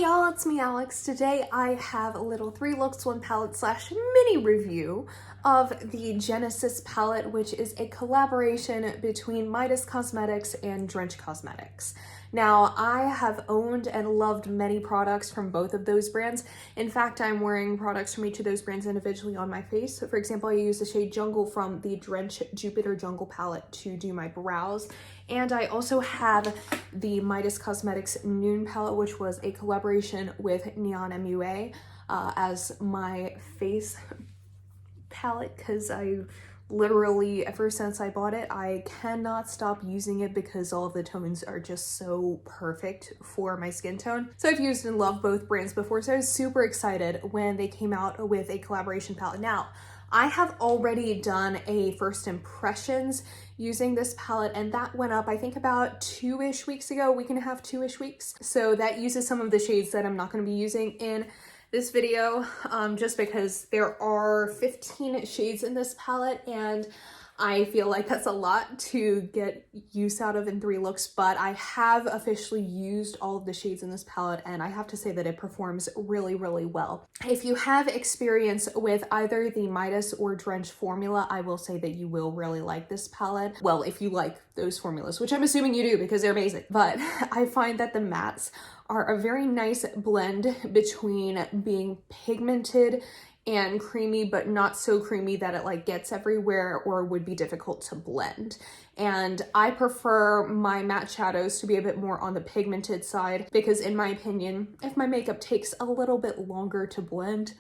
y'all, it's me Alex. Today I have a little 3 looks 1 palette slash mini review of the Genesis palette, which is a collaboration between Midas Cosmetics and Drench Cosmetics. Now, I have owned and loved many products from both of those brands. In fact, I'm wearing products from each of those brands individually on my face. So for example, I use the shade Jungle from the Drench Jupiter Jungle palette to do my brows. And I also have the Midas Cosmetics Noon palette, which was a collaboration with Neon MUA as my face palette, because I literally, ever since I bought it, I cannot stop using it because all of the tones are just so perfect for my skin tone. So I've used and loved both brands before, so I was super excited when they came out with a collaboration palette. Now, I have already done a first impressions using this palette, and that went up I think about 2-ish weeks ago, week and a half, 2-ish weeks. So that uses some of the shades that I'm not going to be using in this video, just because there are 15 shades in this palette and I feel like that's a lot to get use out of in 3 looks, but I have officially used all of the shades in this palette and I have to say that it performs really, really well. If you have experience with either the Midas or Drench formula, I will say that you will really like this palette. Well, if you like those formulas, which I'm assuming you do because they're amazing, but I find that the mattes are a very nice blend between being pigmented and creamy, but not so creamy that it like gets everywhere or would be difficult to blend. And I prefer my matte shadows to be a bit more on the pigmented side because in my opinion, if my makeup takes a little bit longer to blend,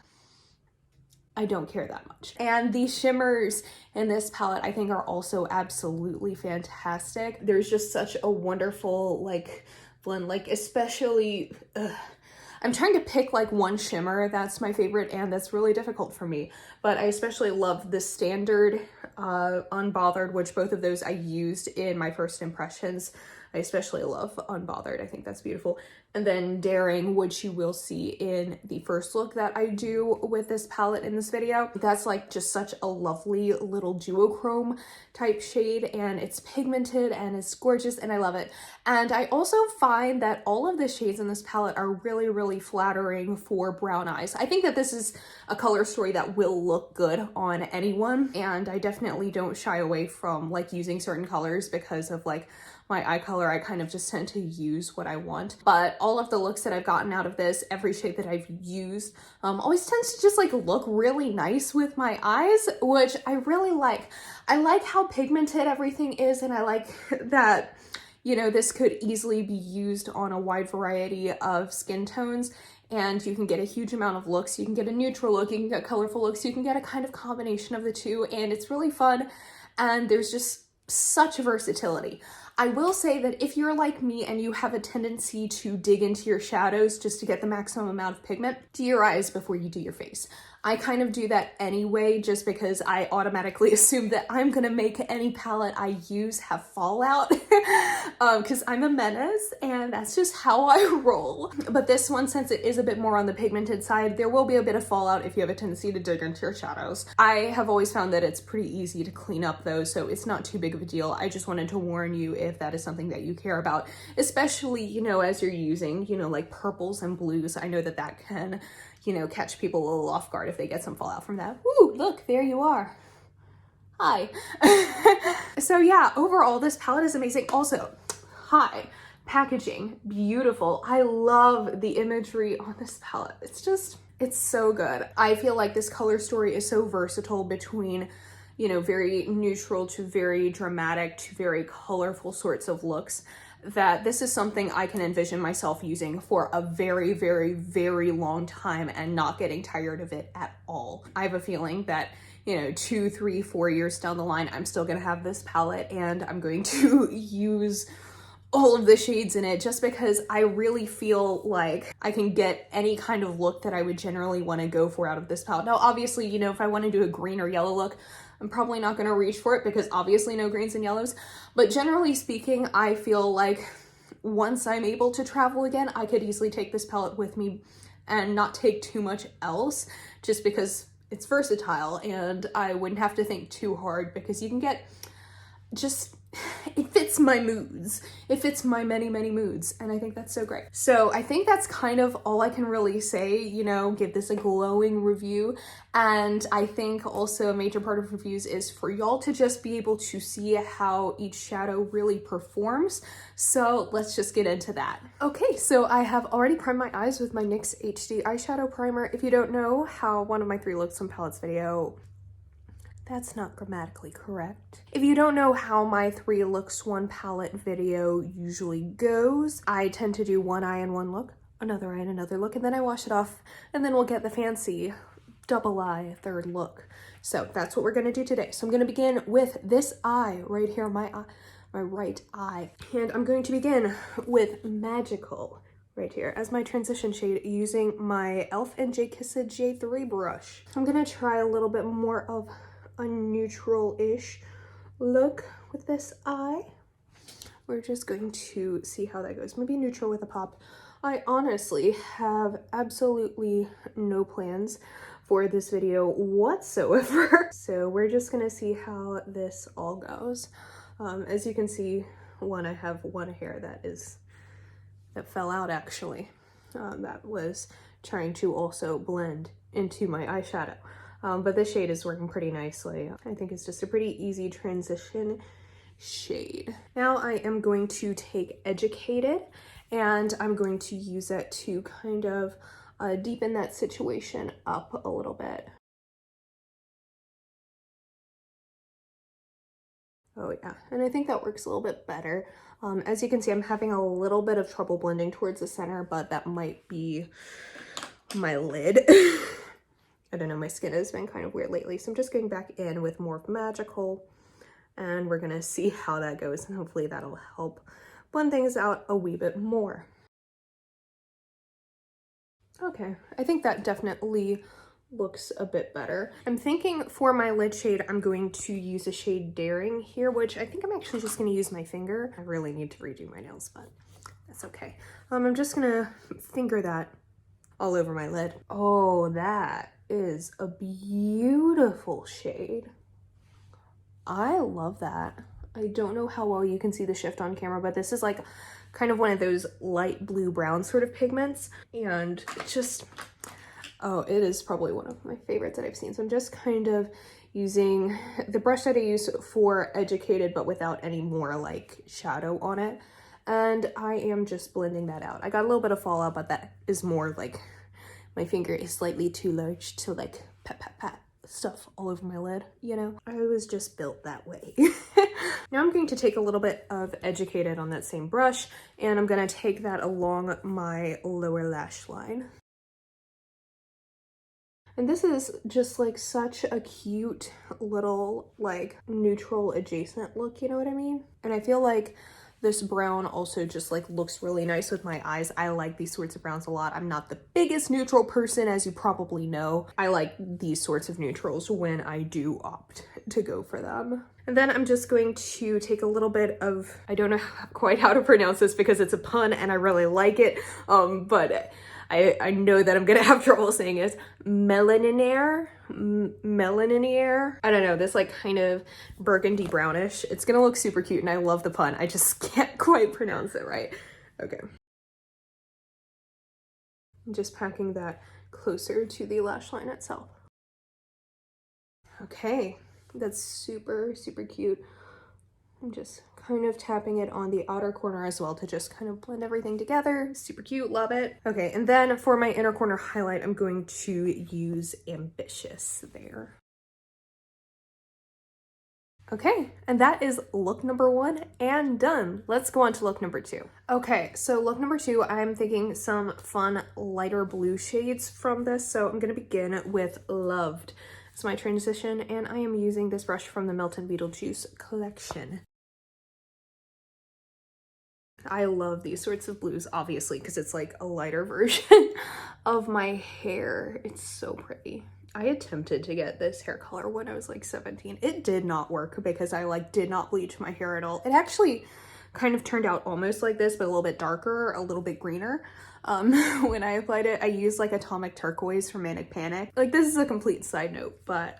I don't care that much. And the shimmers in this palette I think are also absolutely fantastic. There's just such a wonderful like blend, like especially, I'm trying to pick like one shimmer that's my favorite and that's really difficult for me, but I especially love the standard Unbothered, which both of those I used in my first impressions. I especially love Unbothered, I think that's beautiful. And then Daring, which you will see in the first look that I do with this palette in this video. That's like just such a lovely little duochrome type shade and it's pigmented and it's gorgeous and I love it. And I also find that all of the shades in this palette are really, really flattering for brown eyes. I think that this is a color story that will look good on anyone, and I definitely don't shy away from like using certain colors because of like my eye color. I kind of just tend to use what I want. But all of the looks that I've gotten out of this, every shade that I've used, always tends to just like look really nice with my eyes, which I really like. I like how pigmented everything is, and I like that, you know, this could easily be used on a wide variety of skin tones. And you can get a huge amount of looks. You can get a neutral look, you can get colorful looks, you can get a kind of combination of the two, and it's really fun. And there's just such versatility. I will say that if you're like me and you have a tendency to dig into your shadows just to get the maximum amount of pigment, do your eyes before you do your face. I kind of do that anyway, just because I automatically assume that I'm gonna make any palette I use have fallout, because I'm a menace and that's just how I roll. But this one, since it is a bit more on the pigmented side, there will be a bit of fallout if you have a tendency to dig into your shadows. I have always found that it's pretty easy to clean up though, so it's not too big of a deal. I just wanted to warn you if that is something that you care about, especially, you know, as you're using, you know, like purples and blues. I know that that can, you know, catch people a little off guard if they get some fallout from that. Woo, look, there you are. Hi. So yeah, overall, this palette is amazing. Also, hi, packaging, beautiful. I love the imagery on this palette. It's just, it's so good. I feel like this color story is so versatile between, you know, very neutral to very dramatic to very colorful sorts of looks, that this is something I can envision myself using for a very, very, very long time and not getting tired of it at all. I have a feeling that, you know, 2, 3, 4 years down the line, I'm still gonna have this palette and I'm going to use all of the shades in it just because I really feel like I can get any kind of look that I would generally want to go for out of this palette. Now, obviously, you know, if I want to do a green or yellow look, I'm probably not going to reach for it because obviously no greens and yellows. But generally speaking, I feel like once I'm able to travel again, I could easily take this palette with me and not take too much else, just because it's versatile and I wouldn't have to think too hard, because you can get just it fits my moods. It fits my many, many moods. And I think that's so great. So I think that's kind of all I can really say, you know, give this a glowing review. And I think also a major part of reviews is for y'all to just be able to see how each shadow really performs. So let's just get into that. Okay, so I have already primed my eyes with my NYX HD eyeshadow primer. If you don't know how one of my 3 looks on palettes video, that's not grammatically correct. If you don't know how my 3 looks 1 palette video usually goes, I tend to do one eye and one look, another eye and another look, and then I wash it off, and then we'll get the fancy double eye 3rd look. So that's what we're gonna do today. So I'm gonna begin with this eye right here, my right eye. And I'm going to begin with Magical right here as my transition shade using my e.l.f. and J. Kissa J3 brush. I'm gonna try a little bit more of a neutral-ish look with this eye. We're just going to see how that goes. Maybe neutral with a pop. I honestly have absolutely no plans for this video whatsoever. So we're just gonna see how this all goes. As you can see, I have one hair that fell out actually. That was trying to also blend into my eyeshadow. But this shade is working pretty nicely. I think it's just a pretty easy transition shade. Now I am going to take Educated and I'm going to use it to kind of deepen that situation up a little bit. Oh yeah, and I think that works a little bit better. As you can see, I'm having a little bit of trouble blending towards the center, but that might be my lid. I don't know, my skin has been kind of weird lately, so I'm just going back in with more of Magical, and we're gonna see how that goes, and hopefully that'll help blend things out a wee bit more. Okay, I think that definitely looks a bit better. I'm thinking for my lid shade, I'm going to use a shade Daring here, which I think I'm actually just gonna use my finger. I really need to redo my nails, but that's okay. I'm just gonna finger that all over my lid. Oh, that is a beautiful shade. I love that. I don't know how well you can see the shift on camera, but this is like kind of one of those light blue brown sort of pigments, and it just, oh, it is probably one of my favorites that I've seen. So I'm just kind of using the brush that I use for Educated, but without any more like shadow on it. And I am just blending that out. I got a little bit of fallout, but that is more like my finger is slightly too large to like pat stuff all over my lid, you know? I was just built that way. Now I'm going to take a little bit of Educated on that same brush, and I'm gonna take that along my lower lash line. And this is just like such a cute little like neutral adjacent look, you know what I mean? And I feel like this brown also just like looks really nice with my eyes. I like these sorts of browns a lot. I'm not the biggest neutral person, as you probably know. I like these sorts of neutrals when I do opt to go for them. And then I'm just going to take a little bit of, I don't know quite how to pronounce this because it's a pun and I really like it, but I know that I'm gonna have trouble saying it. Melaninier? I don't know, this like kind of burgundy brownish. It's gonna look super cute and I love the pun. I just can't quite pronounce it right. Okay. I'm just packing that closer to the lash line itself. Okay, that's super, super cute. I'm just kind of tapping it on the outer corner as well to just kind of blend everything together. Super cute, love it. Okay, and then for my inner corner highlight, I'm going to use Ambitious there. Okay, and that is look number 1 and done. Let's go on to look number 2. Okay, so look number 2, I'm thinking some fun lighter blue shades from this. So I'm gonna begin with Loved as my transition, and I am using this brush from the Melton Beetlejuice collection. I love these sorts of blues, obviously, because it's like a lighter version of my hair. It's so pretty. I attempted to get this hair color when I was like 17. It did not work because I like did not bleach my hair at all. It actually kind of turned out almost like this, but a little bit darker, a little bit greener. When I applied it, I used like Atomic Turquoise from Manic Panic. Like, this is a complete side note, but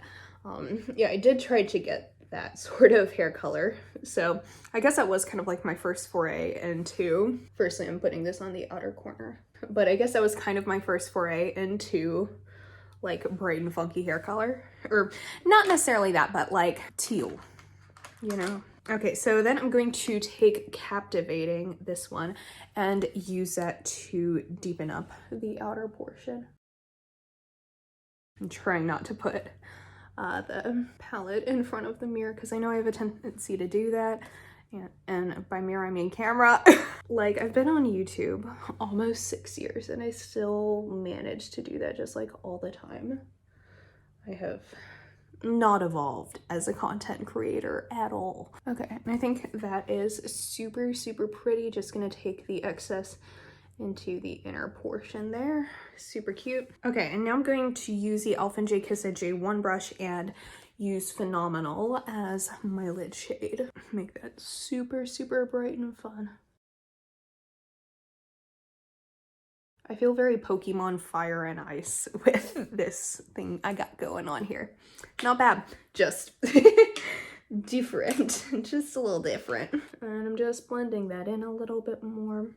yeah, I did try to get that sort of hair color. So I guess that was kind of like my first foray into, firstly I'm putting this on the outer corner, but I guess that was kind of my first foray into like bright and funky hair color, or not necessarily that, but like teal, you know? Okay, so then I'm going to take Captivating, this one, and use that to deepen up the outer portion. I'm trying not to put the palette in front of the mirror because I know I have a tendency to do that. And by mirror, I mean camera. Like, I've been on YouTube almost 6 years and I still manage to do that just like all the time. I have not evolved as a content creator at all. Okay, and I think that is super, super pretty. Just gonna take the excess into the inner portion there. Super cute. Okay, and now I'm going to use the Elf J Kiss J1 brush and use Phenomenal as my lid shade. Make that super, super bright and fun. I feel very Pokemon Fire and Ice with this thing I got going on here. Not bad, just different, just a little different. And I'm just blending that in a little bit more,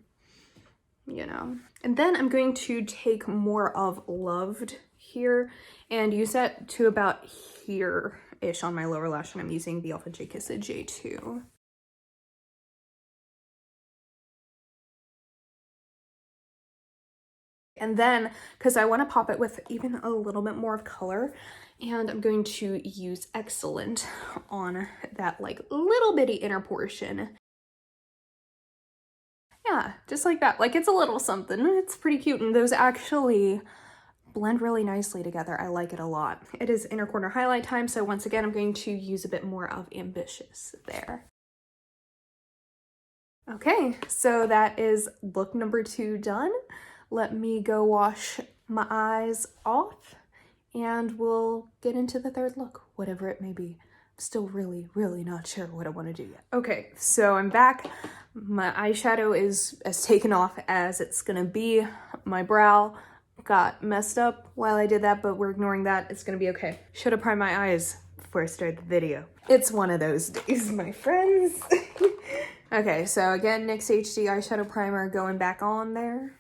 you know. And then I'm going to take more of Loved here and use that to about here-ish on my lower lash, and I'm using the Elf J Kiss J2. And then, because I want to pop it with even a little bit more of color, and I'm going to use Excellent on that like little bitty inner portion. Yeah, just like that. Like, it's a little something. It's pretty cute, and those actually blend really nicely together. I like it a lot. It is inner corner highlight time, so once again, I'm going to use a bit more of Ambitious there. Okay, so that is look number 2 done. Let me go wash my eyes off and we'll get into the third look, whatever it may be. I'm still really, really not sure what I want to do yet. Okay, so I'm back. My eyeshadow is as taken off as it's gonna be. My brow got messed up while I did that, but we're ignoring that. It's gonna be okay. Should have primed my eyes before I started the video. It's one of those days, my friends. Okay, so again, NYX HD eyeshadow primer going back on there.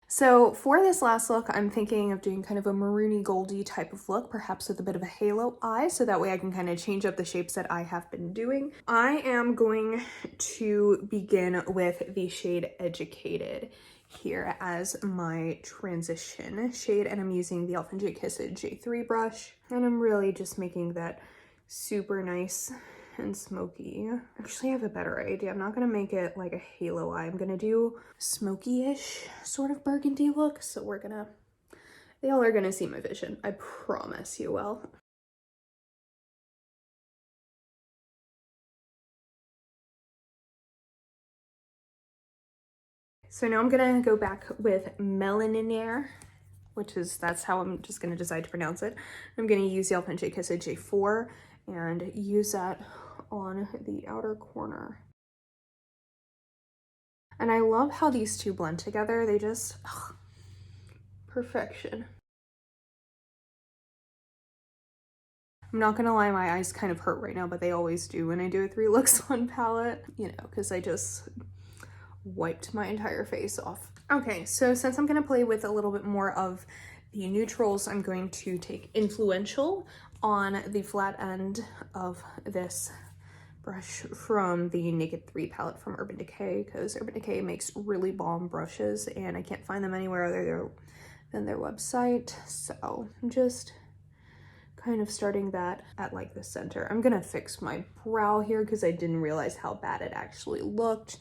So for this last look, I'm thinking of doing kind of a maroony goldy type of look, perhaps with a bit of a halo eye, so that way I can kind of change up the shapes that I have been doing. I am going to begin with the shade Educated here as my transition shade, and I'm using the Elf J Kiss J3 brush, and I'm really just making that super nice and smoky. Actually, I have a better idea. I'm not gonna make it like a halo eye. I'm gonna do smoky-ish sort of burgundy look. So y'all are gonna see my vision. I promise you will. So now I'm gonna go back with Melanaire, that's how I'm just gonna decide to pronounce it. I'm gonna use the Elf J Kiss J4 and use that on the outer corner. And I love how these two blend together. They just, perfection. I'm not gonna lie, my eyes kind of hurt right now, but they always do when I do a 3 looks on palette, you know, because I just wiped my entire face off. Okay, so since I'm gonna play with a little bit more of the neutrals, I'm going to take Influential on the flat end of this brush from the Naked 3 palette from Urban Decay, because Urban Decay makes really bomb brushes and I can't find them anywhere other than their website. So I'm just kind of starting that at like the center. I'm gonna fix my brow here because I didn't realize how bad it actually looked.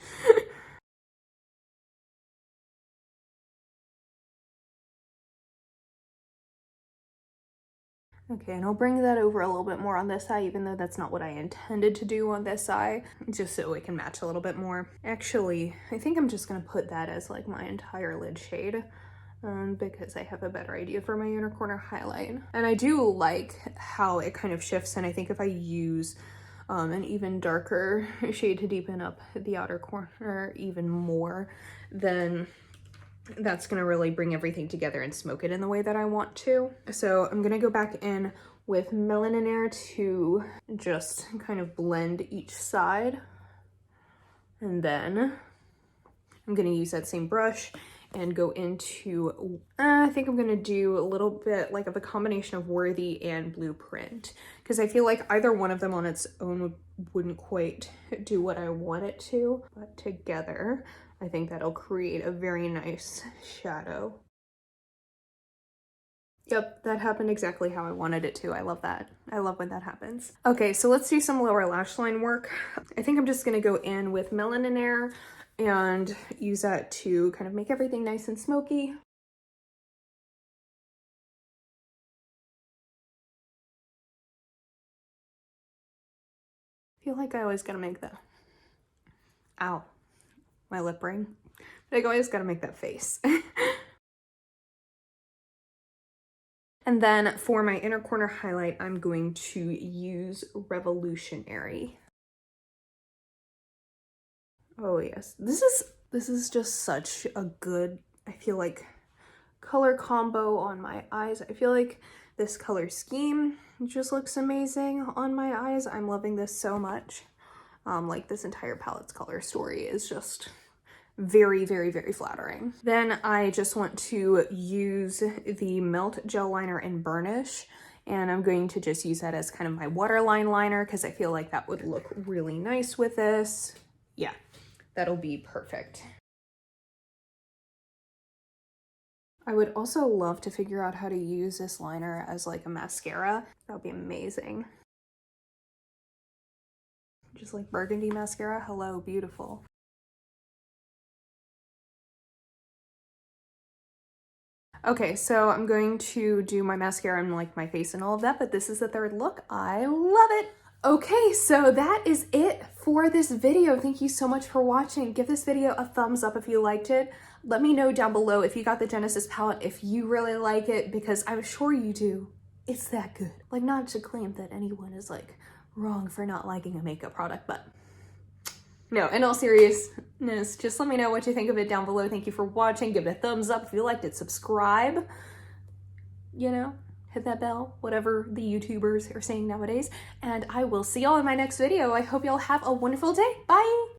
Okay, and I'll bring that over a little bit more on this eye, even though that's not what I intended to do on this eye, just so it can match a little bit more. Actually, I think I'm just gonna put that as like my entire lid shade, because I have a better idea for my inner corner highlight. And I do like how it kind of shifts, and I think if I use an even darker shade to deepen up the outer corner even more, then that's gonna really bring everything together and smoke it in the way that I want to. So I'm gonna go back in with Millionaire to just kind of blend each side. And then I'm gonna use that same brush and go into, I think I'm gonna do a little bit like of a combination of Worthy and Blueprint, because I feel like either one of them on its own wouldn't quite do what I want it to, but together I think that'll create a very nice shadow. Yep, that happened exactly how I wanted it to. I love that. I love when that happens. Okay, so let's do some lower lash line work. I think I'm just gonna go in with Millionaire and use that to kind of make everything nice and smoky. I feel like I always gotta make that, ow, my lip ring. I always gotta make that face. And then for my inner corner highlight, I'm going to use Revolutionary. Oh yes, this is just such a good, I feel like, color combo on my eyes. I feel like this color scheme just looks amazing on my eyes. I'm loving this so much. Like this entire palette's color story is just very, very, very flattering. Then I just want to use the Melt Gel Liner in Burnish, and I'm going to just use that as kind of my waterline liner because I feel like that would look really nice with this. Yeah, that'll be perfect. I would also love to figure out how to use this liner as like a mascara. That would be amazing. Just like burgundy mascara, hello, beautiful. Okay, so I'm going to do my mascara and like my face and all of that, but this is the third look. I love it. Okay, so that is it for this video. Thank you so much for watching. Give this video a thumbs up if you liked it. Let me know down below if you got the Genesis palette, if you really like it, because I'm sure you do. It's that good. Like, not to claim that anyone is like wrong for not liking a makeup product, but no, in all seriousness, just let me know what you think of it down below. Thank you for watching. Give it a thumbs up if you liked it. Subscribe, you know, hit that bell, whatever the YouTubers are saying nowadays. And I will see y'all in my next video. I hope y'all have a wonderful day. Bye.